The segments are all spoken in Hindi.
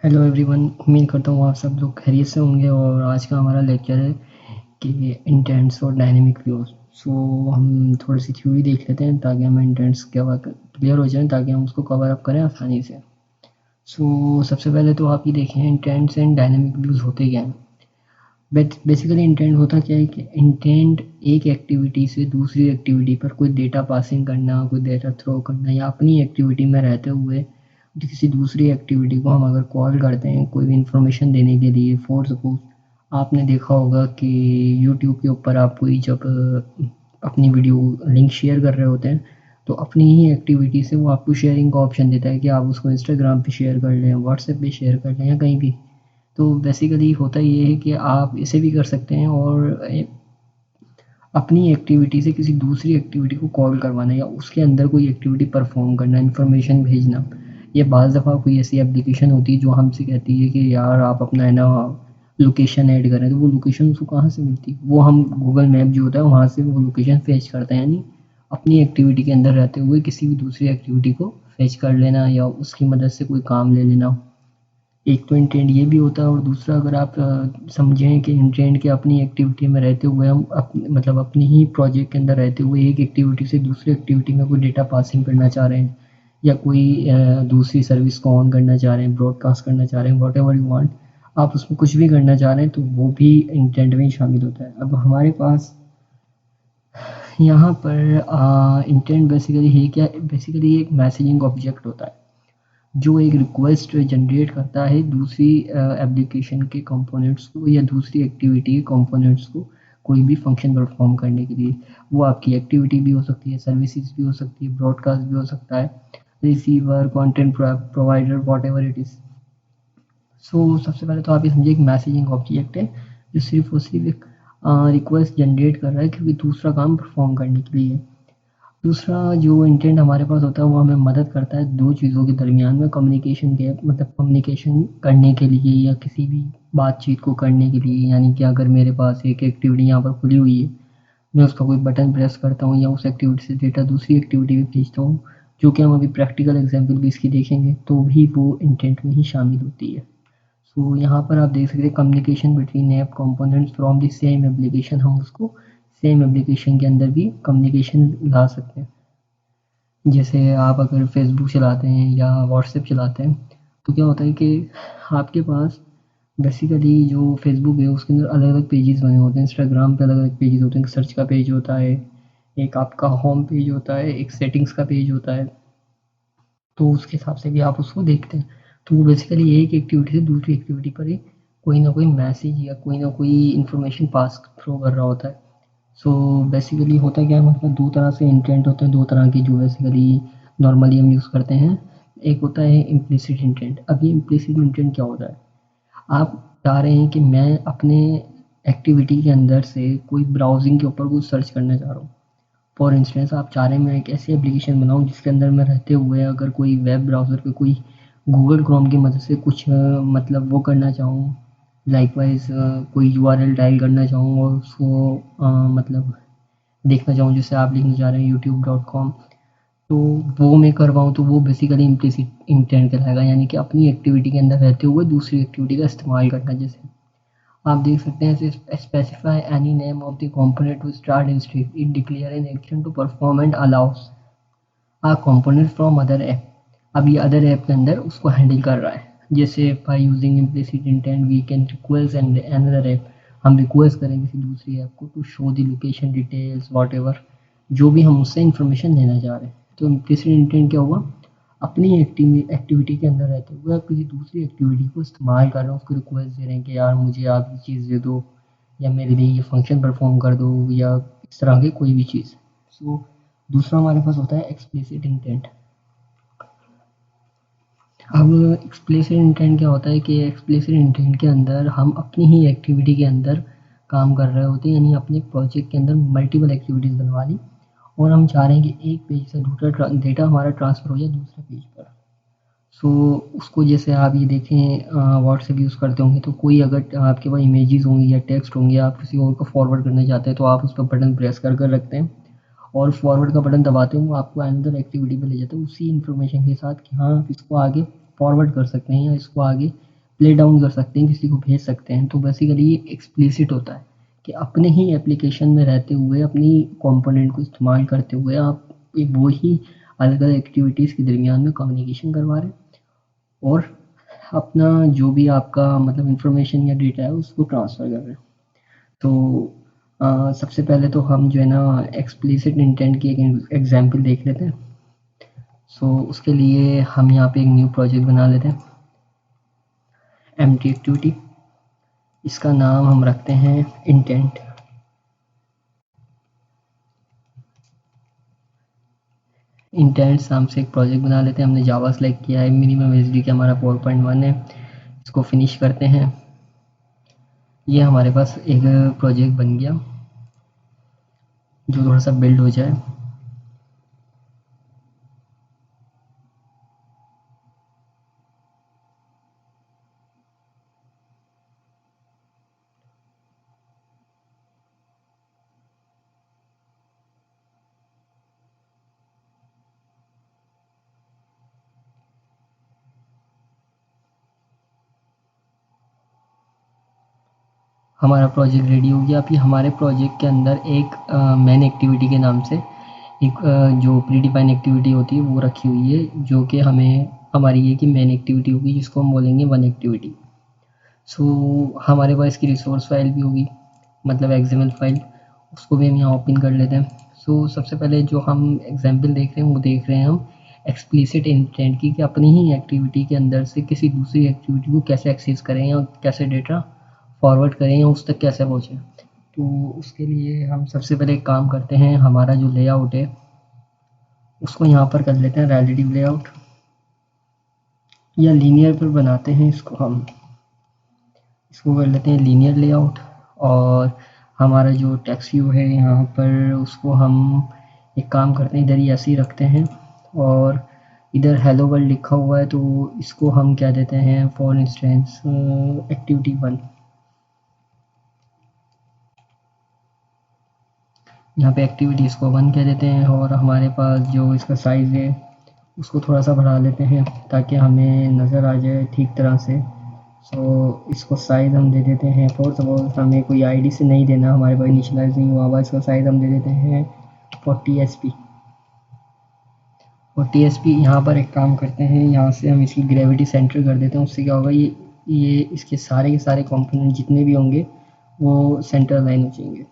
हेलो एवरीवन, उम्मीद करता हूँ आप सब लोग खैरियत से होंगे। और आज का हमारा लेक्चर है कि इंटेंट्स और डायनेमिक व्यूज। सो हम थोड़ी सी थ्योरी देख लेते हैं ताकि हमें इंटेंट्स क्लियर हो जाए, ताकि हम उसको कवर अप करें आसानी से। सबसे पहले तो आप ये देखें इंटेंट्स एंड डायनेमिक व्यूज होते क्या हैं। बेसिकली इंटेंट होता क्या है कि इंटेंट एक एक्टिविटी से दूसरी एक्टिविटी पर कोई डेटा पासिंग करना, कोई डेटा थ्रो करना, या अपनी एक्टिविटी में रहते हुए किसी दूसरी एक्टिविटी को हम अगर कॉल करते हैं कोई भी इंफॉर्मेशन देने के लिए। फॉर सपोज आपने देखा होगा कि यूट्यूब के ऊपर आप कोई जब अपनी वीडियो लिंक शेयर कर रहे होते हैं तो अपनी ही एक्टिविटी से वो आपको शेयरिंग का ऑप्शन देता है कि आप उसको इंस्टाग्राम पे शेयर कर लें, व्हाट्सएप पे शेयर कर लें, या कहीं भी। तो बेसिकली होता ये है कि आप इसे भी कर सकते हैं और अपनी एक्टिविटी से किसी दूसरी एक्टिविटी को कॉल करवाना या उसके अंदर कोई एक्टिविटी परफॉर्म करना, इन्फॉर्मेशन भेजना। ये बाज़ दफ़ा कोई ऐसी एप्लीकेशन होती है जो हमसे कहती है कि यार आप अपना है ना लोकेशन ऐड करें, तो वो लोकेशन उसको कहाँ से मिलती है? वो हम गूगल मैप जो होता है वहाँ से वो लोकेशन फेच करते हैं। यानी अपनी एक्टिविटी के अंदर रहते हुए किसी भी दूसरी एक्टिविटी को फेच कर लेना या उसकी मदद से कोई काम ले लेना। एक तो इंटेंट ये भी होता है, और दूसरा अगर आप समझें कि इंटेंट के अपनी एक्टिविटी में रहते हुए हम मतलब अपनी ही प्रोजेक्ट के अंदर रहते हुए एक एक्टिविटी से दूसरी एक्टिविटी में कोई डेटा पासिंग करना चाह रहे हैं, या कोई दूसरी सर्विस को ऑन करना चाह रहे हैं, ब्रॉडकास्ट करना चाह रहे हैं, वॉट एवर यू वांट, आप उसमें कुछ भी करना चाह रहे हैं तो वो भी इंटेंट में ही शामिल होता है। अब हमारे पास यहाँ पर इंटेंट बेसिकली है क्या? बेसिकली एक मैसेजिंग ऑब्जेक्ट होता है जो एक रिक्वेस्ट जनरेट करता है दूसरी एप्लीकेशन के कंपोनेंट्स को या दूसरी एक्टिविटी के कंपोनेंट्स को कोई भी फंक्शन परफॉर्म करने के लिए। वो आपकी एक्टिविटी भी हो सकती है, सर्विसेज भी हो सकती है, ब्रॉडकास्ट भी हो सकता है, receiver, content provider, what ever it is. सबसे पहले तो आप ये समझिए एक मैसेजिंग ऑब्जेक्ट है जो सिर्फ और सिर्फ एक रिक्वेस्ट जनरेट कर रहा है क्योंकि दूसरा काम परफॉर्म करने के लिए। दूसरा जो इंटेंट हमारे पास होता है वो हमें मदद करता है दो चीज़ों के दरमियान में कम्युनिकेशन के, मतलब कम्युनिकेशन करने के लिए या किसी भी बातचीत को करने के लिए। यानी कि अगर मेरे पास एक एक्टिविटी यहाँ पर खुली हुई है, मैं उसका कोई बटन प्रेस करता हूँ या उस एक्टिविटी से डेटा दूसरी एक्टिविटी में भेजता हूँ, जो कि हम अभी प्रैक्टिकल एग्जाम्पल भी इसकी देखेंगे, तो भी वो इंटेंट में ही शामिल होती है। यहाँ पर आप देख सकते हैं communication between app components from the same application. हम उसको सेम एप्लीकेशन के अंदर भी कम्युनिकेशन ला सकते हैं। जैसे आप अगर फेसबुक चलाते हैं या व्हाट्सएप चलाते हैं तो क्या होता है कि आपके पास बेसिकली जो फेसबुक है उसके अंदर अलग अलग पेजेस बने होते हैं, इंस्टाग्राम पे अलग अलग पेजेस होते हैं, सर्च का पेज होता है, एक आपका होम पेज होता है, एक सेटिंग्स का पेज होता है। तो उसके हिसाब से भी आप उसको देखते हैं। तो वो बेसिकली एक एक्टिविटी से दूसरी एक्टिविटी पर ही कोई ना कोई मैसेज या कोई ना कोई इन्फॉर्मेशन पास थ्रो कर रहा होता है। बेसिकली होता क्या है, मतलब दो तरह से इंटेंट होते हैं, दो तरह की जो बेसिकली नॉर्मली हम यूज़ करते हैं। एक होता है इम्प्लिसिट इंटेंट। अब ये इम्प्लिसिट इंटेंट क्या होता है? आप चाह रहे हैं कि मैं अपने एक्टिविटी के अंदर से कोई ब्राउजिंग के ऊपर कुछ सर्च करना चाह रहा हूँ। फॉर इंस्टेंस आप चाह रहे हैं मैं एक ऐसी एप्लीकेशन बनाऊँ जिसके अंदर मैं रहते हुए अगर कोई वेब ब्राउज़र पे कोई गूगल क्रोम की मदद से कुछ मतलब वो करना चाहूँ, लाइकवाइज कोई यूआरएल डायल करना चाहूँ और उसको मतलब देखना चाहूँ, जैसे आप लिखना चाह रहे हैं youtube.com, तो वो मैं कर पाऊँ, तो वो बेसिकली इम्प्लिसिट इंटेंट कहलाएगा। यानी कि अपनी एक्टिविटी के अंदर रहते हुए दूसरी एक्टिविटी का इस्तेमाल करना। जैसे आप देख सकते हैं specify any name of the component to start instead it declare an action to perform and allows a component from other app. अब ये अदर ऐप के अंदर उसको हैंडल कर रहा है। जैसे by using implicit intent we can request and another app, हम रिक्वेस्ट करें किसी दूसरी ऐप को to show the location details whatever, जो भी हम उससे इंफॉर्मेशन लेना चाह रहे हैं। तो इम्प्लिसिट इंटेंट क्या हुआ? अपनी एक्टिविटी के अंदर रहते हुए आप किसी दूसरी एक्टिविटी को इस्तेमाल कर रहे हैं, उसको रिक्वेस्ट दे रहे हैं कि यार मुझे आप ये चीज़ दे दो, या मेरे लिए ये फंक्शन परफॉर्म कर दो, या इस तरह की कोई भी चीज़। दूसरा हमारे पास होता है एक्सप्लिसिट इंटेंट। अब एक्सप्लिसिट इंटेंट क्या होता है कि एक्सप्लिसिट इंटेंट के अंदर हम अपनी ही एक्टिविटी के अंदर काम कर रहे होते हैं, यानी अपने प्रोजेक्ट के अंदर मल्टीपल एक्टिविटीज़ बनवा ली और हम चाह रहे हैं कि एक पेज से दूसरा डेटा हमारा ट्रांसफ़र हो जाए दूसरे पेज पर। उसको जैसे आप ये देखें व्हाट्सएप यूज़ करते होंगे तो कोई अगर आपके पास इमेजेस होंगी या टेक्स्ट होंगे, आप किसी और को फॉरवर्ड करना चाहते हैं तो आप उस पर बटन प्रेस कर रखते हैं और फॉरवर्ड का बटन दबाते हैं, वो आपको अनदर एक्टिविटी पे ले जाता है उसी इन्फॉर्मेशन के साथ कि हाँ आप इसको आगे फॉरवर्ड कर सकते हैं या इसको आगे प्ले डाउन कर सकते हैं, किसी को भेज सकते हैं। तो बेसिकली ये एक्सप्लिसिट होता है कि अपने ही एप्लीकेशन में रहते हुए, अपनी कंपोनेंट को इस्तेमाल करते हुए आप वो ही अलग अलग एक्टिविटीज़ के दरमियान में कम्युनिकेशन करवा रहे हैं और अपना जो भी आपका मतलब इंफॉर्मेशन या डेटा है उसको ट्रांसफ़र कर रहे हैं। तो सबसे पहले तो हम जो है ना एक्सप्लिसिट इंटेंट की एक एग्जांपल देख लेते हैं। सो उसके लिए हम यहाँ पे एक न्यू प्रोजेक्ट बना लेते हैं, एम्प्टी एक्टिविटी। इसका नाम हम रखते हैं इंटेंट। इंटेंट नाम से एक प्रोजेक्ट बना लेते हैं। हमने जावा सेलेक्ट किया है, मिनिमम एचडी के हमारा 4.1 है। इसको फिनिश करते हैं। ये हमारे पास एक प्रोजेक्ट बन गया जो थोड़ा सा बिल्ड हो जाए। हमारा प्रोजेक्ट रेडी हो गया। अभी हमारे प्रोजेक्ट के अंदर एक मेन एक्टिविटी के नाम से एक जो प्री डिफाइन एक्टिविटी होती है वो रखी हुई है, जो कि हमें हमारी ये कि मेन एक्टिविटी होगी, जिसको हम बोलेंगे वन एक्टिविटी। सो हमारे पास इसकी रिसोर्स फाइल भी होगी, मतलब एक्सएमएल फाइल, उसको भी हम यहाँ ओपन कर लेते हैं। सो सबसे पहले जो हम एग्जाम्पल देख रहे हैं वो देख रहे हैं हम एक्सप्लिसिट इंटेंट की, कि अपनी ही एक्टिविटी के अंदर से किसी दूसरी एक्टिविटी को कैसे एक्सेस करें या कैसे डेटा फॉरवर्ड करें या उस तक कैसे पहुँचे। तो उसके लिए हम सबसे पहले एक काम करते हैं, हमारा जो लेआउट है उसको यहाँ पर कर लेते हैं रिलेटिव लेआउट, या लीनियर पर बनाते हैं इसको हम, इसको कर लेते हैं लीनियर लेआउट। और हमारा जो टेक्स्ट व्यू है यहाँ पर उसको हम एक काम करते हैं, इधर ही ऐसे ही रखते हैं। और इधर हेलो वर्ल्ड लिखा हुआ है तो इसको हम क्या देते हैं, फॉर इंस्टेंस एक्टिविटी 1। यहाँ पे एक्टिविटी इसको 1 कह देते हैं। और हमारे पास जो इसका साइज़ है उसको थोड़ा सा बढ़ा लेते हैं ताकि हमें नज़र आ जाए ठीक तरह से। सो इसको साइज़ हम दे देते हैं, फॉर सपोज हमें कोई आईडी से नहीं देना, हमारे पास इनिशियलाइज नहीं हुआ हुआ, इसका साइज़ हम दे देते हैं 40 SP। और TSP यहाँ पर एक काम करते हैं, यहाँ से हम इसकी ग्रेविटी सेंटर कर देते हैं। उससे क्या होगा, ये इसके सारे के सारे कंपोनेंट जितने भी होंगे वो सेंटर लाइन हो जाएंगे।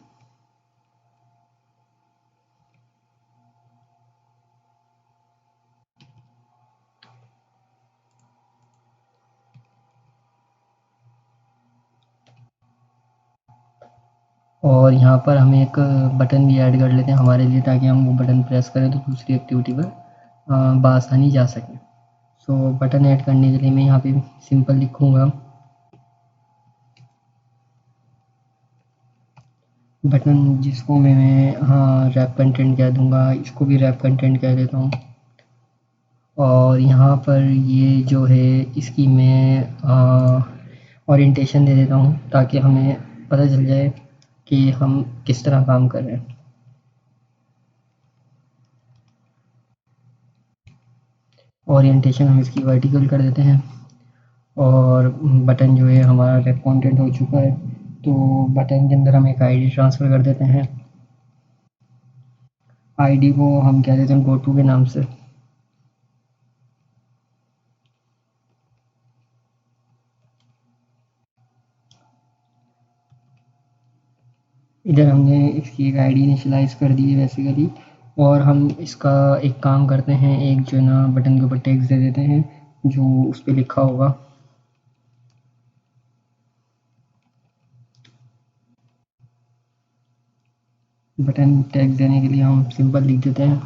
और यहाँ पर हम एक बटन भी ऐड कर लेते हैं हमारे लिए, ताकि हम वो बटन प्रेस करें तो दूसरी एक्टिविटी पर बआसानी जा सकें। सो बटन ऐड करने के लिए मैं यहाँ पे सिंपल लिखूँगा बटन, जिसको मैं हाँ रैप कंटेंट कह दूँगा, इसको भी रैप कंटेंट कह देता हूँ। और यहाँ पर ये जो है इसकी मैं ओरिएंटेशन दे देता हूँ ताकि हमें पता चल जाए कि हम किस तरह काम कर रहे हैं। ओरिएंटेशन हम इसकी वर्टिकल कर देते हैं। और बटन जो है हमारा रैप कंटेंट हो चुका है, तो बटन के अंदर हम एक आईडी ट्रांसफ़र कर देते हैं। आईडी को हम कह देते हैं गो टू के नाम से। इधर हमने इसकी एक आईडी इनिशियलाइज़ कर दी है बेसिकली। और हम इसका एक काम करते हैं, एक जो है ना बटन के ऊपर टेक्स्ट दे देते हैं जो उस पर लिखा होगा। बटन टेक्स्ट देने के लिए हम सिंपल लिख देते हैं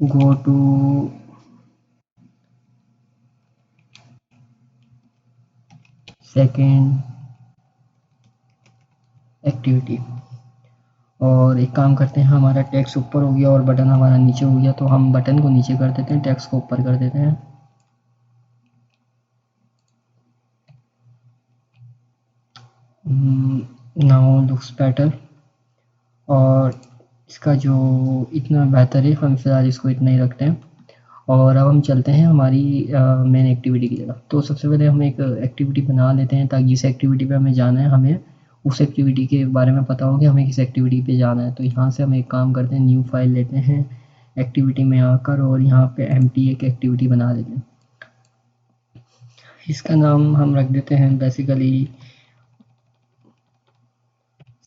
गो टू सेकेंड एक्टिविटी। और एक काम करते हैं, हमारा टेक्स्ट ऊपर हो गया और बटन हमारा नीचे हो गया, तो हम बटन को नीचे कर देते हैं, टेक्स्ट को ऊपर कर देते हैं। Now looks better. और इसका जो इतना बेहतर है, हम फिलहाल इसको इतना ही रखते हैं। और अब हम चलते हैं हमारी मेन एक्टिविटी की तरफ। तो सबसे पहले हम एक एक्टिविटी बना लेते हैं, ताकि जिस एक्टिविटी पे हमें जाना है हमें उस एक्टिविटी के बारे में पता हो कि हमें किस एक्टिविटी पे जाना है। तो यहाँ से हम एक काम करते हैं, न्यू फाइल लेते हैं एक्टिविटी में आकर, और यहाँ पे एम्प्टी एक एक्टिविटी बना लेते हैं। इसका नाम हम रख देते हैं बेसिकली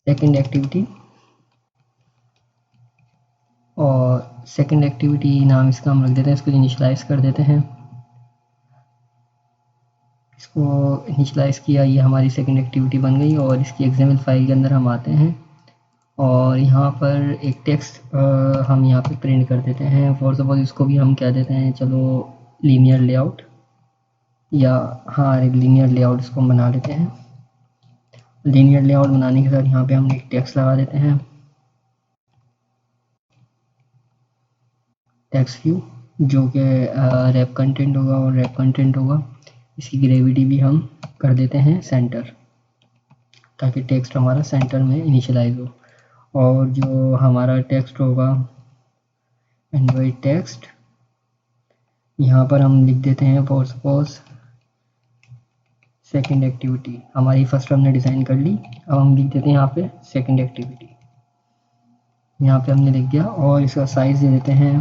सेकंड एक्टिविटी, और सेकंड एक्टिविटी नाम इसका हम रख देते हैं, इसको इनिशियलाइज कर देते हैं। इसको इनिशियलाइज किया, ये हमारी सेकंड एक्टिविटी बन गई। और इसकी एक्सएमएल फाइल के अंदर हम आते हैं और यहाँ पर एक टेक्स्ट हम यहाँ पे प्रिंट कर देते हैं। फॉर सपोज इसको भी हम कह देते हैं चलो लीनियर लेआउट, या हाँ लीनियर लेआउट इसको हम बना लेते हैं। लीनियर लेआउट बनाने के साथ यहाँ पे हम एक टेक्स्ट लगा देते हैं, टेक्स्ट व्यू, जो कि रैप कंटेंट होगा और रैप कंटेंट होगा। इसकी ग्रेविटी भी हम कर देते हैं सेंटर, ताकि टेक्स्ट हमारा सेंटर में इनिशियलाइज हो। और जो हमारा टेक्स्ट होगा एंड्रॉइड टेक्स्ट, यहाँ पर हम लिख देते हैं फॉर सपोज सेकंड एक्टिविटी। हमारी फर्स्ट हमने डिज़ाइन कर ली, अब हम लिख देते हैं यहाँ पे सेकंड एक्टिविटी। यहाँ पे हमने लिख दिया और इसका साइज़ दे देते हैं,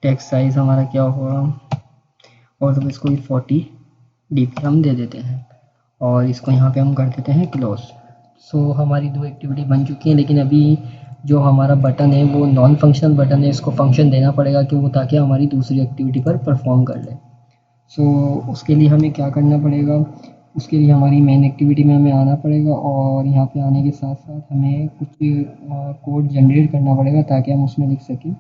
टेक्स्ट साइज़ हमारा क्या होगा, और तो इसको 40 dp हम दे देते हैं, और इसको यहाँ पे हम कर देते हैं क्लोज। सो हमारी दो एक्टिविटी बन चुकी हैं, लेकिन अभी जो हमारा बटन है वो नॉन फंक्शनल बटन है, इसको फंक्शन देना पड़ेगा कि वो ताकि हमारी दूसरी एक्टिविटी पर परफॉर्म कर ले। सो उसके लिए हमें क्या करना पड़ेगा, उसके लिए हमारी मेन एक्टिविटी में हमें आना पड़ेगा, और यहाँ पे आने के साथ साथ हमें कुछ कोड जनरेट करना पड़ेगा, ताकि हम उसमें लिख सकें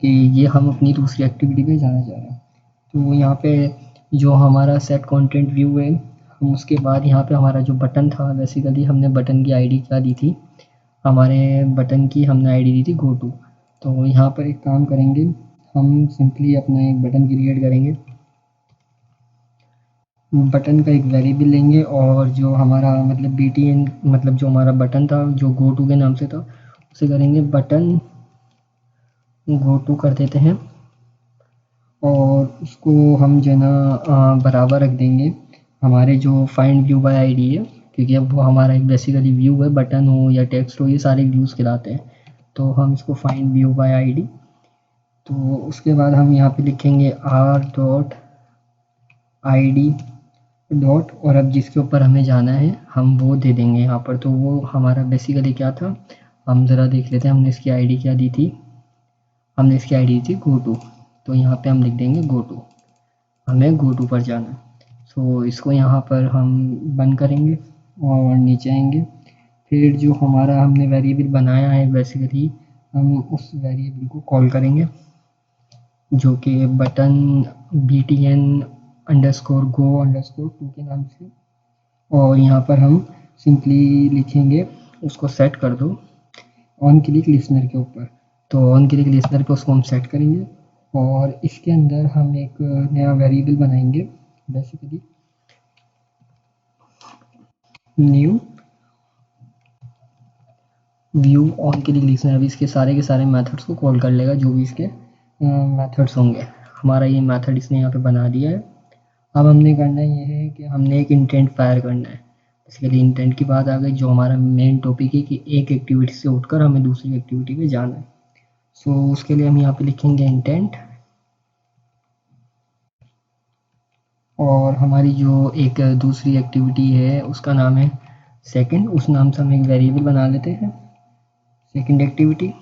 कि ये हम अपनी दूसरी एक्टिविटी पे जाना चाह रहे हैं। तो यहाँ पे जो हमारा सेट कंटेंट व्यू है, हम उसके बाद यहाँ पे हमारा जो बटन था, बेसिकली हमने बटन की आईडी क्या दी थी, हमारे बटन की हमने आईडी दी थी गो टू। तो यहाँ पर एक काम करेंगे, हम सिंपली अपना एक बटन क्रिएट करेंगे, बटन का एक वेरिएबल लेंगे, और जो हमारा मतलब btn मतलब जो हमारा बटन था जो गो टू के नाम से था, उसे करेंगे बटन गो टू कर देते हैं, और उसको हम जो है ना बराबर रख देंगे हमारे जो फाइंड व्यू बाय आईडी है, क्योंकि अब वो हमारा एक बेसिकली व्यू है, बटन हो या टेक्स्ट हो ये सारे व्यूज़ कहलाते हैं। तो हम इसको फाइंड व्यू बाय आईडी, तो उसके बाद हम यहाँ पे लिखेंगे r.id डॉट, और अब जिसके ऊपर हमें जाना है हम वो दे देंगे यहाँ पर। तो वो हमारा बेसिकली क्या था, हम ज़रा देख लेते हैं, हमने इसकी आईडी क्या दी थी, हमने इसकी आईडी दी थी गो टू। तो यहाँ पे हम लिख देंगे गो टू, हमें गो टू पर जाना है। सो इसको यहाँ पर हम बंद करेंगे और नीचे आएंगे। फिर जो हमारा हमने वेरिएबल बनाया है, बेसिकली हम उस वेरिएबल को कॉल करेंगे, जो कि बटन btn_go_2 के नाम से, और यहाँ पर हम सिंपली लिखेंगे उसको सेट कर दो ऑन क्लिक लिसनर के ऊपर। तो ऑन क्लिक लिसनर पे उसको हम सेट करेंगे, और इसके अंदर हम एक नया वेरिएबल बनाएंगे, basically new view on click listener. अभी इसके सारे के सारे मेथड्स को कॉल कर लेगा, जो भी इसके मेथड्स होंगे। हमारा ये मेथड इसने यहाँ पे बना दिया है। अब हमने करना ये है कि हमने एक इंटेंट फायर करना है। बेसिकली इंटेंट की बात आ गई, जो हमारा मेन टॉपिक है कि एक एक्टिविटी से उठकर हमें दूसरी एक्टिविटी पे जाना है। सो उसके लिए हम यहाँ पे लिखेंगे इंटेंट, और हमारी जो एक दूसरी एक्टिविटी है उसका नाम है सेकंड, उस नाम से हम एक वेरिएबल बना लेते हैं सेकंड एक्टिविटी।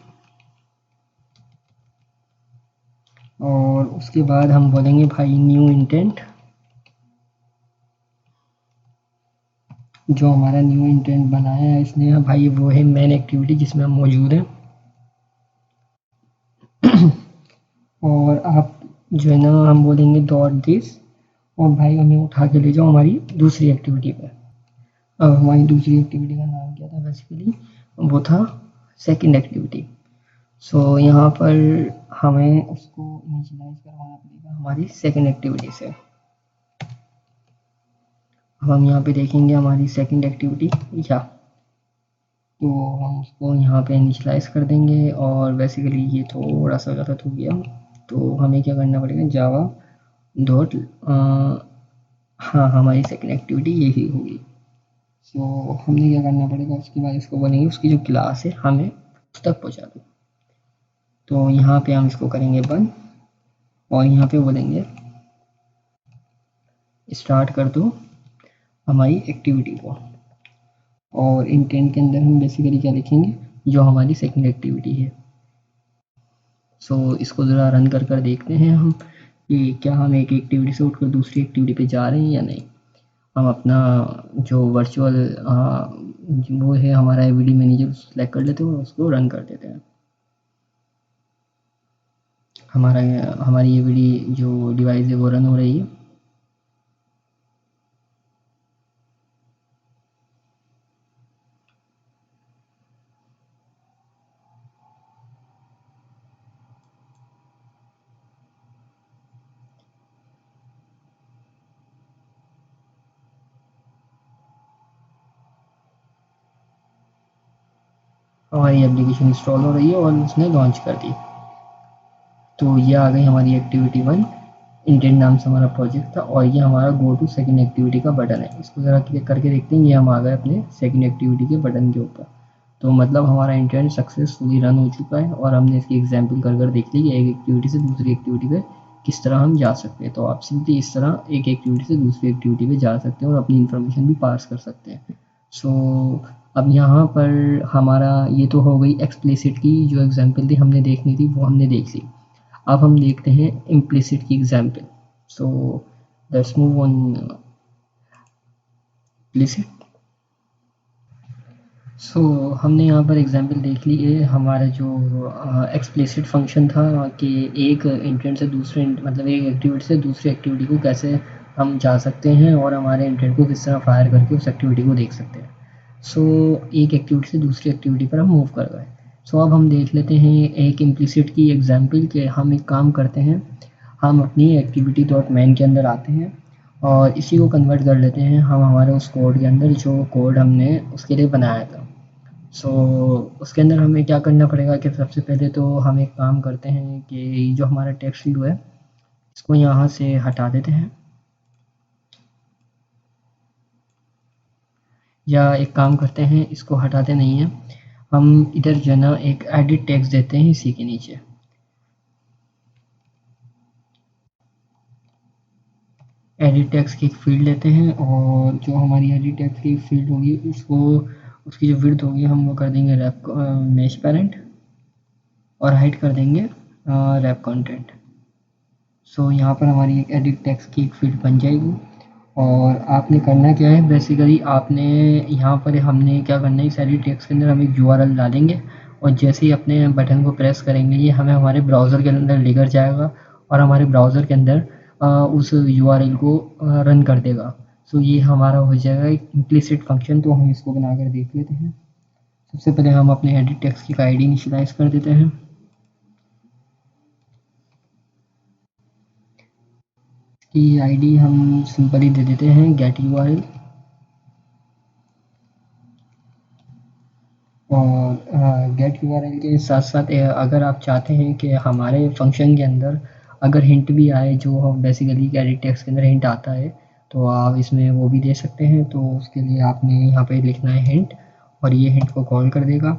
और उसके बाद हम बोलेंगे भाई न्यू इंटेंट, जो हमारा न्यू इंटेंट बनाया है इसने भाई वो है मेन एक्टिविटी जिसमें हम मौजूद हैं। और आप जो है ना हम बोलेंगे डॉट दिस, और भाई हमें उठा के ले जाओ हमारी दूसरी एक्टिविटी पर। अब हमारी दूसरी एक्टिविटी का नाम क्या था, बेसिकली वो था सेकंड एक्टिविटी। सो यहाँ पर हमें उसको इनिशियलाइज करवाना पड़ेगा हमारी सेकंड एक्टिविटी से। अब हम यहाँ पे देखेंगे हमारी सेकंड एक्टिविटी या, तो हम उसको यहाँ पे इनिशियलाइज कर देंगे, और बेसिकली ये थोड़ा सा गलत हो गया, तो हमें क्या करना पड़ेगा, जावा डॉट, हाँ हमारी सेकंड एक्टिविटी यही होगी। सो हमने क्या करना पड़ेगा, उसके बाद इसको बोलेंगे उसकी जो क्लास है हमें उस तक पहुँचा दो। तो यहाँ पे हम इसको करेंगे बंद और यहाँ पे बोलेंगे स्टार्ट कर दो हमारी एक्टिविटी को। और इंटेंट के अंदर हम बेसिकली क्या लिखेंगे, जो हमारी सेकंड एक्टिविटी है। सो इसको ज़रा रन कर देखते हैं हम कि क्या हम एक एक्टिविटी से उठकर दूसरी एक्टिविटी पे जा रहे हैं या नहीं। हम अपना जो वर्चुअल वो है हमारा एवीडी मैनेजर सेलेक्ट कर लेते हैं और उसको रन कर देते हैं। हमारी एवीडी जो डिवाइस है वो रन हो रही है। हमारी एप्लीकेशन इंस्टॉल हो रही है और उसने लॉन्च कर दी। तो ये आ गई हमारी एक्टिविटी 1, इंटेंट नाम से हमारा प्रोजेक्ट था, और ये हमारा गो टू सेकंड एक्टिविटी का बटन है। इसको ज़रा क्लिक करके देखते हैं, ये हम आ गए अपने सेकंड एक्टिविटी के बटन के ऊपर। तो मतलब हमारा इंटेंट सक्सेसफुली रन हो चुका है और हमने इसकी एग्जाम्पल कर देख ली कि एक एक्टिविटी से दूसरी एक्टिविटी पे किस तरह हम जा सकते हैं। तो आप सिंपली इस तरह एक एक्टिविटी से दूसरी एक्टिविटी पे जा सकते हैं और अपनी इन्फॉर्मेशन भी पास कर सकते हैं। सो अब यहाँ पर हमारा ये तो हो गई एक्सप्लिसिट की जो एग्जाम्पल थी हमने देखनी थी वो हमने देख ली। अब हम देखते हैं इम्प्लिसिट की example. So let's move on implicit. So हमने यहाँ पर एग्जाम्पल देख ली है। हमारा जो एक्सप्लिसिट फंक्शन था कि एक इंटेंट से दूसरे मतलब एक एक्टिविटी से दूसरी एक्टिविटी को कैसे हम जा सकते हैं और हमारे इंटेंट को किस तरह फायर करके उस एक्टिविटी को देख सकते हैं। सो एक एक्टिविटी से दूसरी एक्टिविटी पर हम मूव कर गए। सो अब हम देख लेते हैं एक इम्प्लिसिट की एग्जाम्पल के हम एक काम करते हैं, हम अपनी एक्टिविटी डॉट मैन के अंदर आते हैं और इसी को कन्वर्ट कर लेते हैं हम हमारे उस कोड के अंदर जो कोड हमने उसके लिए बनाया था। सो उसके अंदर हमें क्या करना पड़ेगा कि सबसे पहले तो हम एक काम करते हैं कि जो हमारा टेक्स्ट व्यू है इसको यहाँ से हटा देते हैं, या एक काम करते हैं इसको हटाते नहीं है, हम इधर जो है ना एक एडिट टेक्स्ट देते हैं इसी के नीचे। एडिट टेक्स्ट की एक फील्ड लेते हैं और जो हमारी एडिट टेक्स्ट की फील्ड होगी उसको उसकी जो विड्थ होगी हम वो कर देंगे रैप मैच पेरेंट और हाइड कर देंगे रैप कंटेंट। सो यहाँ पर हमारी एक एडिट टेक्स्ट की एक फील्ड बन जाएगी। और आपने करना क्या है, बेसिकली आपने यहाँ पर हमने क्या करना है, इस एडिट टेक्स्ट के अंदर हम एक URL डालेंगे और जैसे ही अपने बटन को प्रेस करेंगे ये हमें हमारे ब्राउज़र के अंदर लेकर जाएगा और हमारे ब्राउज़र के अंदर उस URL को रन कर देगा। सो ये हमारा हो जाएगा एक इम्प्लिसिट फंक्शन। तो हम इसको बनाकर देख लेते हैं। सबसे पहले हम अपने एडिट टेक्स्ट की ID इनिशियलाइज कर देते हैं। की ID हम सिंपली दे देते हैं गेट URL और गेट URL के साथ साथ अगर आप चाहते हैं कि हमारे फंक्शन के अंदर अगर हिंट भी आए, जो बेसिकली एडिट टेक्स्ट के अंदर हिंट आता है तो आप इसमें वो भी दे सकते हैं। तो उसके लिए आपने यहाँ पे लिखना है हिंट और ये हिंट को कॉल कर देगा।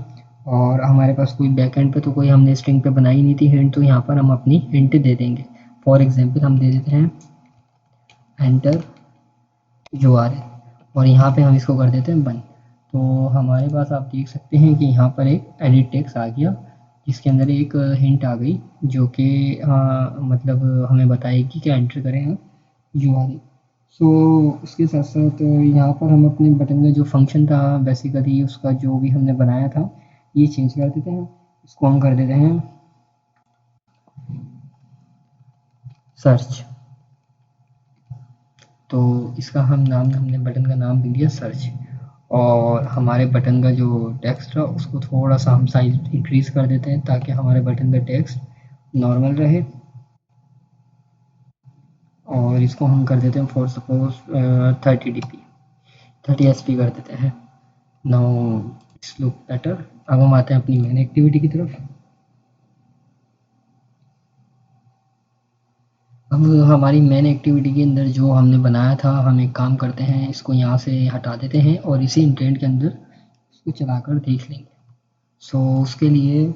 और हमारे पास कोई बैकएंड पे तो कोई हमने स्ट्रिंग पे बनाई नहीं थी हिंट, तो यहाँ पर हम अपनी हिंट दे देंगे। फॉर एग्जाम्पल हम दे देते हैं एंटर URL और यहाँ पे हम इसको कर देते हैं बंद। तो हमारे पास आप देख सकते हैं कि यहाँ पर एक एडिट टेक्स्ट आ गया जिसके अंदर एक हिंट आ गई जो कि मतलब हमें बताएगी कि एंटर करें हम URL। सो उसके साथ साथ यहाँ पर हम अपने बटन का जो फंक्शन था बेसिकली उसका जो भी हमने बनाया था ये चेंज कर देते हैं। इसको हम कर देते हैं सर्च। तो इसका हमने बटन का नाम दे दिया सर्च और हमारे बटन का जो टेक्स्ट था उसको थोड़ा सा हम साइज इंक्रीज कर देते हैं ताकि हमारे बटन का टेक्स्ट नॉर्मल रहे। और इसको हम कर देते हैं फॉर सपोज 30 SP कर देते हैं। Now it's look better. अब हम आते हैं अपनी मेन एक्टिविटी की तरफ। अब हमारी मेन एक्टिविटी के अंदर जो हमने बनाया था, हम एक काम करते हैं, इसको यहाँ से हटा देते हैं और इसी इंटेंट के अंदर इसको चलाकर देख लेंगे। सो उसके लिए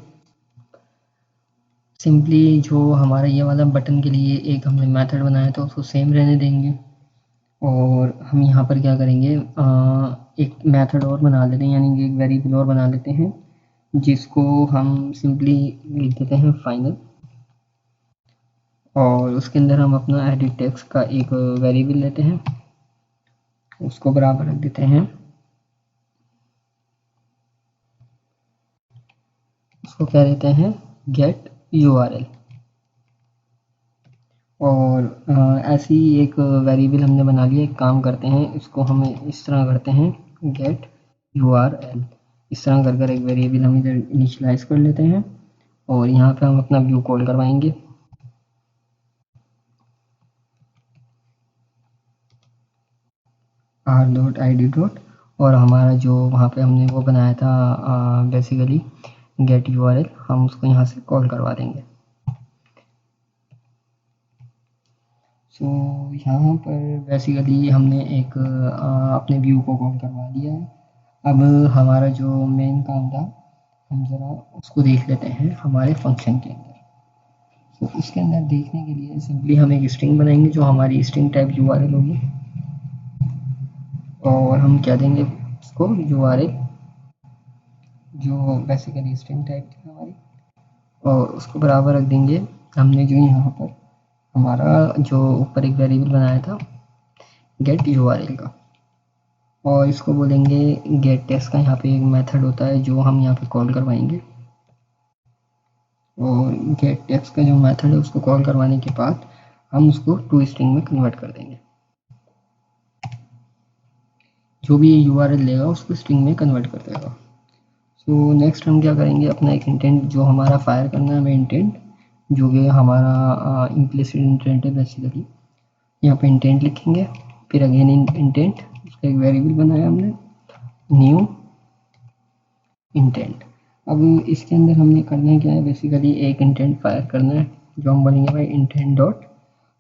सिंपली जो हमारा ये वाला बटन के लिए एक हमने मेथड बनाया था उसको सेम रहने देंगे, और हम यहाँ पर क्या करेंगे, एक मेथड और बना लेते हैं, यानी कि एक वेरिएबल और बना लेते हैं जिसको हम सिंपली लिख देते हैं फाइनल, और उसके अंदर हम अपना एडिट टेक्स्ट का एक वेरिएबल लेते हैं, उसको बराबर रख देते हैं, उसको क्या देते हैं गेट URL, और ऐसी एक वेरिएबल हमने बना लिया। एक काम करते हैं, इसको हम इस तरह करते हैं गेट URL, इस तरह कर कर एक वेरिएबल हम इधर इनिशियलाइज कर लेते हैं, और यहाँ पे हम अपना व्यू कॉल करवाएंगे। r.id. और हमारा जो वहाँ पे हमने वो बनाया था बेसिकली गेट URL, हम उसको यहाँ से कॉल करवा देंगे। सो यहाँ पर बेसिकली हमने एक अपने व्यू को कॉल करवा दिया है। अब हमारा जो मेन काम था, हम ज़रा उसको देख लेते हैं हमारे फंक्शन के अंदर। तो उसके अंदर देखने के लिए सिंपली हम एक स्ट्रिंग बनाएंगे जो हमारी स्ट्रिंग टाइप URL होगी, और हम क्या देंगे उसको URL जो बेसिकली स्ट्रिंग टाइप थी हमारी, और उसको बराबर रख देंगे हमने जो यहाँ पर हमारा जो ऊपर एक वेरिएबल बनाया था गेट URL का, और इसको बोलेंगे गेट टेक्स्ट का यहाँ पे एक मेथड होता है जो हम यहाँ पे कॉल करवाएंगे, और गेट टेक्स्ट का जो मेथड है उसको कॉल करवाने के बाद हम उसको टू स्ट्रिंग में कन्वर्ट कर देंगे। जो भी ये URL लेगा उसको स्ट्रिंग में कन्वर्ट कर देगा। सो नेक्स्ट हम क्या करेंगे, अपना एक इंटेंट जो हमारा फायर करना है हमें इंटेंट, जो कि हमारा इम्प्लिसिट इंटेंट है बेसिकली, यहाँ पे इंटेंट लिखेंगे, फिर अगेन इंटेंट, उसका एक वेरिएबल बनाया हमने न्यू इंटेंट। अब इसके अंदर हमने करना क्या है, बेसिकली एक इंटेंट फायर करना है जो हम बोलेंगे भाई इंटेंट डॉट,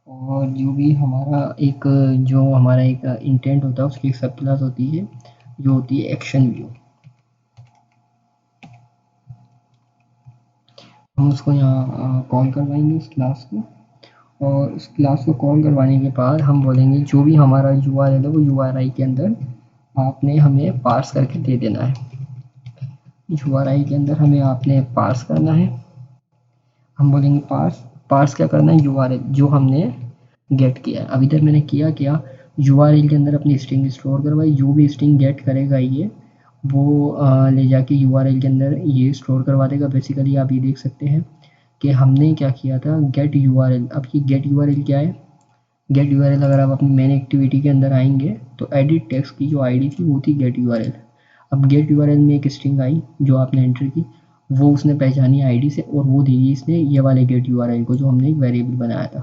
और जो भी हमारा एक इंटेंट होता है उसकी एक सब क्लास होती है जो होती है एक्शन व्यू। हम उसको यहाँ कॉल करवाएंगे उस क्लास को, और उस क्लास को कॉल करवाने के बाद हम बोलेंगे जो भी हमारा URL है वो URI के अंदर आपने हमें पार्स करके दे देना है। URI के अंदर हमें आपने पार्स करना है, हम बोलेंगे पार्स क्या करना है, URL जो हमने गेट किया है। अब इधर मैंने किया क्या, URL के अंदर अपनी स्ट्रिंग स्टोर करवाई, जो भी स्ट्रिंग गेट करेगा ये वो ले जाके URL के अंदर ये स्टोर करवा देगा। बेसिकली आप ये देख सकते हैं कि हमने क्या किया था गेट URL। अब ये गेट URL क्या है, गेट URL अगर आप अपनी मेन एक्टिविटी के अंदर आएंगे तो एडिट टेक्स्ट की जो ID थी वो थी गेट URL। अब गेट URL में एक स्ट्रिंग आई जो आपने एंटर की, वो उसने पहचानी ID से और वो दी इसने ये वाले गेट URL को जो हमने एक वेरिएबल बनाया था।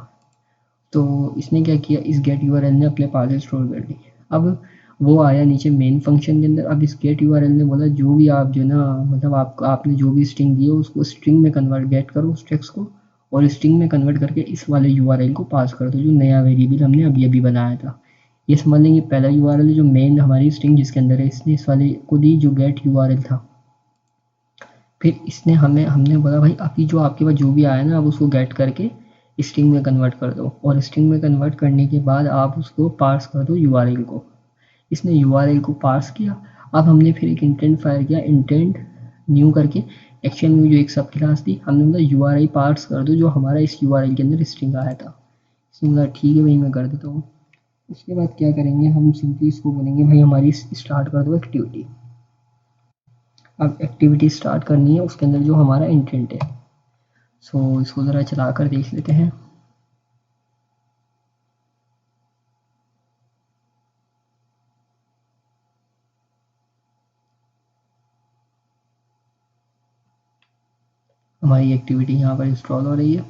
तो इसने क्या किया, इस गेट URL ने अपने पास स्टोर कर दी। अब वो आया नीचे मेन फंक्शन के अंदर। अब इस गेट URL ने बोला जो भी आप जो ना मतलब आपने जो भी स्ट्रिंग दी है उसको स्ट्रिंग में कन्वर्ट गेट करो उस टेक्स्ट को, और स्ट्रिंग में कन्वर्ट करके इस वाले URL को पास कर दो जो नया वेरिएबल हमने अभी अभी बनाया था। ये समझ लेंगे पहला URL जो मेन हमारी स्ट्रिंग जिसके अंदर है, इसने इस वाले को दी जो गेट URL था। फिर इसने हमने बोला भाई अभी जो आपके पास जो भी आया ना, अब उसको गेट करके स्ट्रिंग में कन्वर्ट कर दो, और स्ट्रिंग में कन्वर्ट करने के बाद आप उसको पार्स कर दो URL को। इसने URL को पार्स किया। अब हमने फिर एक इंटेंट फायर किया, इंटेंट न्यू करके एक्शन में जो एक सब क्लास थी हमने बोला URI पार्स कर दो जो हमारा इस URL के अंदर स्ट्रिंग आया था। इसने बोला ठीक है भाई मैं कर देता हूँ। उसके बाद क्या करेंगे, हम सिंपली इसको बोलेंगे भाई हमारी स्टार्ट कर दो एक्टिविटी। अब एक्टिविटी स्टार्ट करनी है उसके अंदर जो हमारा इंटेंट है। सो इसको ज़रा चला कर देख लेते हैं। हमारी एक्टिविटी यहाँ पर इंस्टॉल हो रही है,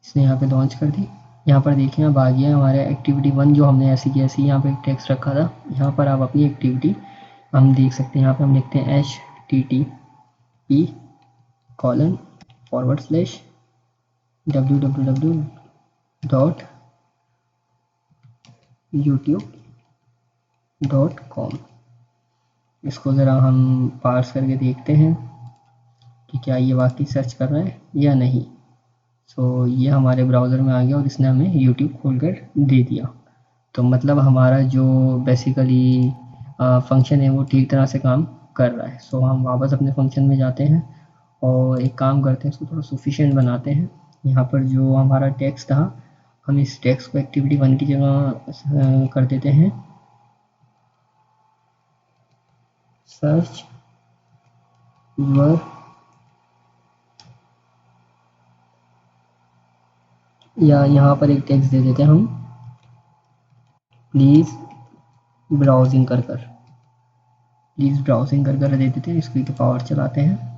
इसने यहाँ पे लॉन्च कर दी। यहाँ पर देखें अब आ गया हमारे एक्टिविटी 1 जो हमने ऐसी की ऐसी यहाँ पे एक टेक्स्ट रखा था। यहाँ पर आप अपनी एक्टिविटी हम देख सकते हैं, यहाँ पे हम लिखते हैं http:// www डॉट youtube.com। इसको ज़रा हम पार्स करके देखते हैं कि क्या ये वाकई सर्च कर रहा है या नहीं। सो ये हमारे ब्राउज़र में आ गया और इसने हमें YouTube खोलकर दे दिया। तो मतलब हमारा जो बेसिकली फंक्शन है वो ठीक तरह से काम कर रहा है। सो हम वापस अपने फंक्शन में जाते हैं और एक काम करते हैं, इसको थोड़ा सफिशिएंट बनाते हैं। यहाँ पर जो हमारा टेक्स्ट था, हम इस टेक्स्ट को एक्टिविटी 1 की जगह कर देते हैं सर्च यूर, या यहाँ पर एक टेक्स्ट दे देते हैं हम प्लीज़ ब्राउजिंग कर दे देते हैं। इसकी तो पावर चलाते हैं।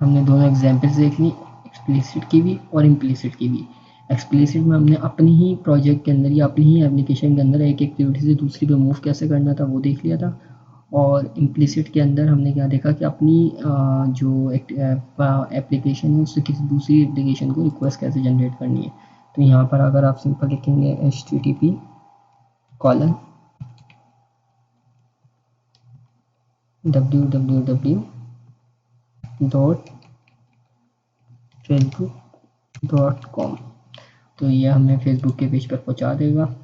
हमने दोनों एग्जाम्पल्स देख ली, एक्सप्लिसिट की भी और इम्प्लिसिट की भी। एक्सप्लिसिट में हमने अपनी ही प्रोजेक्ट के अंदर या अपनी ही एप्लीकेशन के अंदर एक एक्टिविटी से दूसरी पे मूव कैसे करना था वो देख लिया था। और इम्प्लिसिट के अंदर हमने क्या देखा कि अपनी जो एप्लीकेशन है उससे किसी दूसरी एप्लीकेशन को रिक्वेस्ट कैसे जनरेट करनी है। तो यहाँ पर अगर आप सिंपल लिखेंगे http://www.facebook.com, तो ये हमें फेसबुक के पेज पर पहुँचा देगा।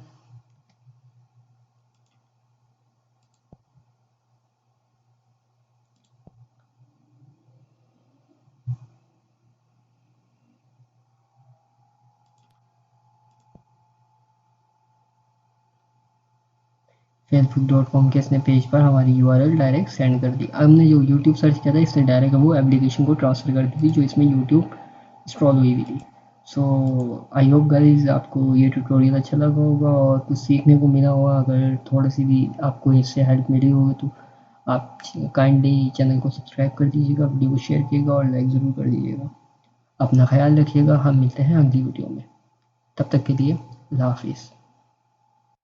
facebook.com के इसने पेज पर हमारी URL डायरेक्ट सेंड कर दी। अब हमने जो YouTube सर्च किया था इसने डायरेक्ट वो एप्लीकेशन को ट्रांसफ़र कर दी थी जो इसमें YouTube इंस्टॉल हुई हुई थी। सो आई होप गाइस आपको ये ट्यूटोरियल अच्छा लगा होगा और कुछ सीखने को मिला होगा। अगर थोड़ी सी भी आपको इससे हेल्प मिली होगी तो आप काइंडली चैनल को सब्सक्राइब कर दीजिएगा, वीडियो को शेयर कीजिएगा और लाइक ज़रूर कर दीजिएगा। अपना ख्याल रखिएगा, हम मिलते हैं अगली वीडियो में। तब तक के लिए अल्लाह हाफिज़।